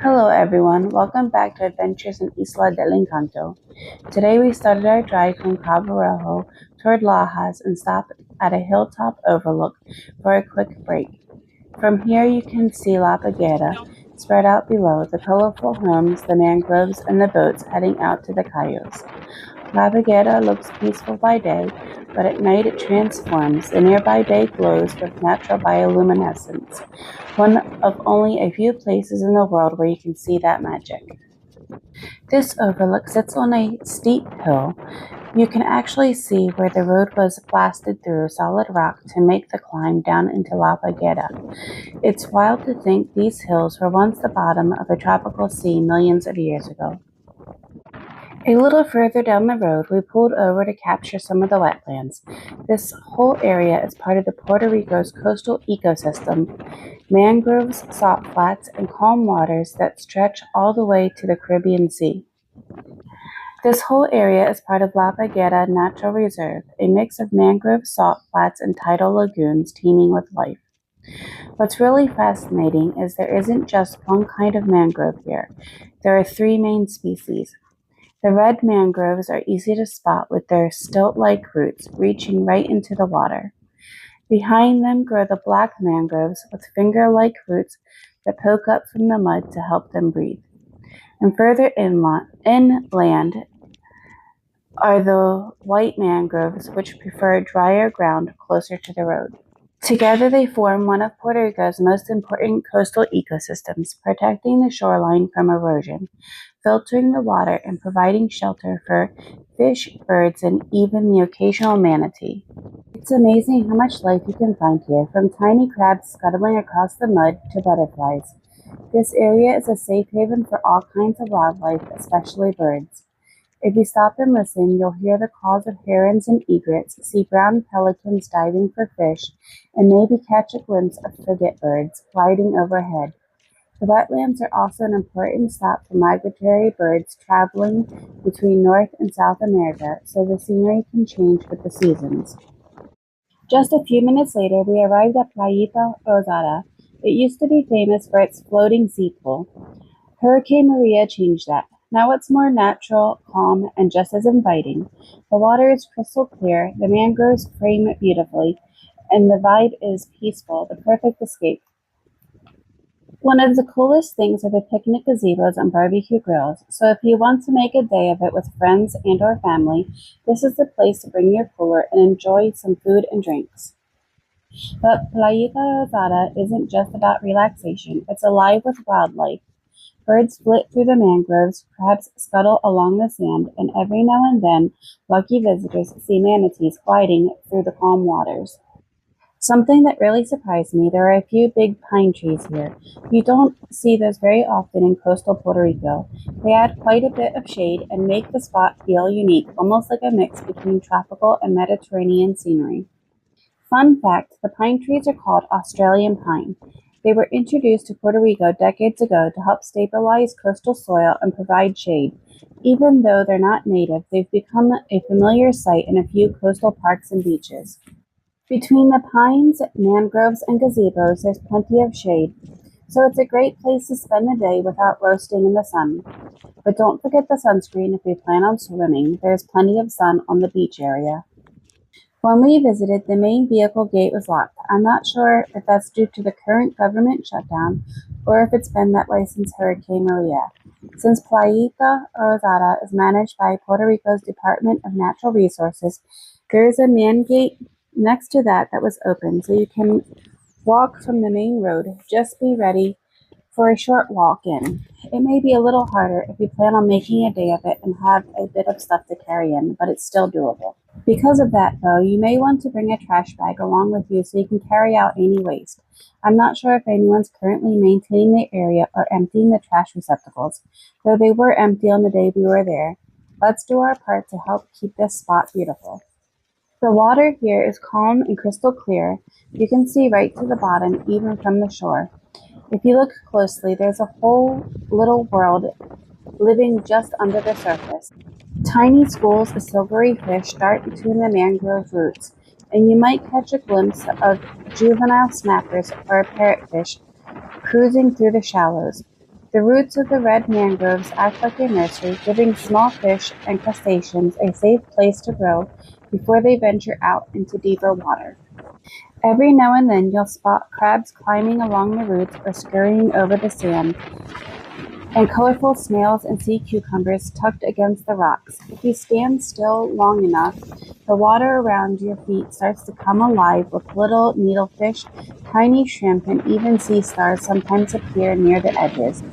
Hello everyone, welcome back to Adventures in Isla del Encanto. Today we started our drive from Cabo Rojo toward Lajas and stopped at a hilltop overlook for a quick break. From here you can see La Parguera spread out below, the colorful homes, the mangroves, and the boats heading out to the cayos. La Parguera looks peaceful by day, but at night it transforms. The nearby bay glows with natural bioluminescence, one of only a few places in the world where you can see that magic. This overlook sits on a steep hill. You can actually see where the road was blasted through solid rock to make the climb down into La Parguera. It's wild to think these hills were once the bottom of a tropical sea millions of years ago. A little further down the road, we pulled over to capture some of the wetlands. This whole area is part of the Puerto Rico's coastal ecosystem, mangroves, salt flats, and calm waters that stretch all the way to the Caribbean Sea. This whole area is part of La Parguera Natural Reserve, a mix of mangrove, salt flats, and tidal lagoons teeming with life. What's really fascinating is there isn't just one kind of mangrove here. There are three main species. The red mangroves are easy to spot with their stilt-like roots reaching right into the water. Behind them grow the black mangroves with finger-like roots that poke up from the mud to help them breathe. And further inland are the white mangroves, which prefer drier ground closer to the road. Together they form one of Puerto Rico's most important coastal ecosystems, protecting the shoreline from erosion, filtering the water, and providing shelter for fish, birds, and even the occasional manatee. It's amazing how much life you can find here, from tiny crabs scuttling across the mud to butterflies. This area is a safe haven for all kinds of wildlife, especially birds. If you stop and listen, you'll hear the calls of herons and egrets, see brown pelicans diving for fish, and maybe catch a glimpse of frigate birds gliding overhead. The wetlands are also an important stop for migratory birds traveling between North and South America, so the scenery can change with the seasons. Just a few minutes later, we arrived at Playita Rosada. It used to be famous for its floating sea pool. Hurricane Maria changed that. Now it's more natural, calm, and just as inviting. The water is crystal clear, the mangroves frame it beautifully, and the vibe is peaceful, the perfect escape. One of the coolest things are the picnic gazebos and barbecue grills, so if you want to make a day of it with friends and or family, this is the place to bring your cooler and enjoy some food and drinks. But Playita Rosada isn't just about relaxation, it's alive with wildlife. Birds flit through the mangroves, crabs scuttle along the sand, and every now and then, lucky visitors see manatees gliding through the calm waters. Something that really surprised me, there are a few big pine trees here. You don't see those very often in coastal Puerto Rico. They add quite a bit of shade and make the spot feel unique, almost like a mix between tropical and Mediterranean scenery. Fun fact, the pine trees are called Australian pine. They were introduced to Puerto Rico decades ago to help stabilize coastal soil and provide shade. Even though they're not native, they've become a familiar sight in a few coastal parks and beaches. Between the pines, mangroves, and gazebos, there's plenty of shade, so it's a great place to spend the day without roasting in the sun. But don't forget the sunscreen if you plan on swimming. There's plenty of sun on the beach area. When we visited, the main vehicle gate was locked. I'm not sure if that's due to the current government shutdown or if it's been that way since Hurricane Maria. Since Playita Rosada is managed by Puerto Rico's Department of Natural Resources, there is a man gate next to that was open, so you can walk from the main road. Just be ready for a short walk in. It may be a little harder if you plan on making a day of it and have a bit of stuff to carry in, but it's still doable. Because of that, though, you may want to bring a trash bag along with you so you can carry out any waste. I'm not sure if anyone's currently maintaining the area or emptying the trash receptacles, though they were empty on the day we were there. Let's do our part to help keep this spot beautiful. The water here is calm and crystal clear. You can see right to the bottom, even from the shore. If you look closely, there's a whole little world living just under the surface. Tiny schools of silvery fish dart between the mangrove roots, and you might catch a glimpse of juvenile snappers or a parrotfish cruising through the shallows. The roots of the red mangroves act like a nursery, giving small fish and crustaceans a safe place to grow before they venture out into deeper water. Every now and then you'll spot crabs climbing along the roots or scurrying over the sand, and colorful snails and sea cucumbers tucked against the rocks. If you stand still long enough, the water around your feet starts to come alive with little needlefish, tiny shrimp, and even sea stars sometimes appear near the edges.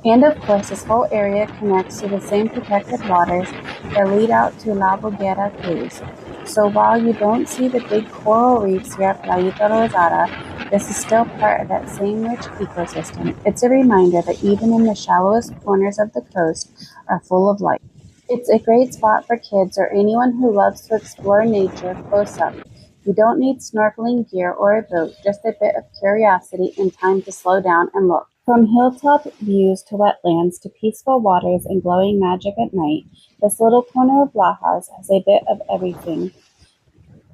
And of course, this whole area connects to the same protected waters that lead out to La Parguera caves. So while you don't see the big coral reefs here at Playita Rosada, this is still part of that same rich ecosystem. It's a reminder that even in the shallowest corners of the coast are full of life. It's a great spot for kids or anyone who loves to explore nature close up. You don't need snorkeling gear or a boat, just a bit of curiosity and time to slow down and look. From hilltop views to wetlands to peaceful waters and glowing magic at night, this little corner of Lajas has a bit of everything.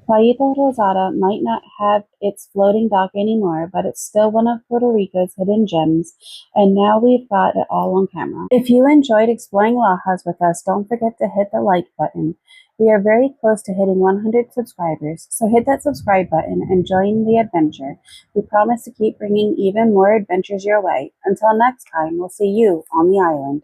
Playita Rosada might not have its floating dock anymore, but it's still one of Puerto Rico's hidden gems, and now we've got it all on camera. If you enjoyed exploring Lajas with us, don't forget to hit the like button. We are very close to hitting 100 subscribers, so hit that subscribe button and join the adventure. We promise to keep bringing even more adventures your way. Until next time, we'll see you on the island.